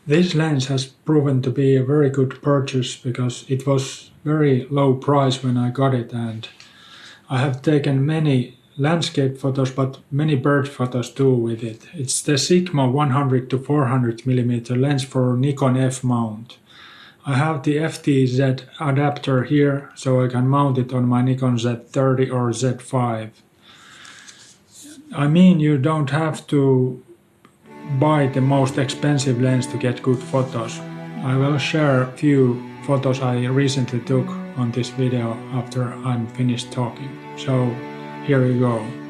This lens has proven to be a very good purchase because it was very low price when I got it, and I have taken many landscape photos but many bird photos too with it. It's the Sigma 100 to 400mm lens for Nikon F mount. I have the FTZ adapter here so I can mount it on my Nikon Z30 or Z5. I mean, you don't have to buy the most expensive lens to get good photos. I will share a few photos I recently took on this video after I'm finished talking. So here you go.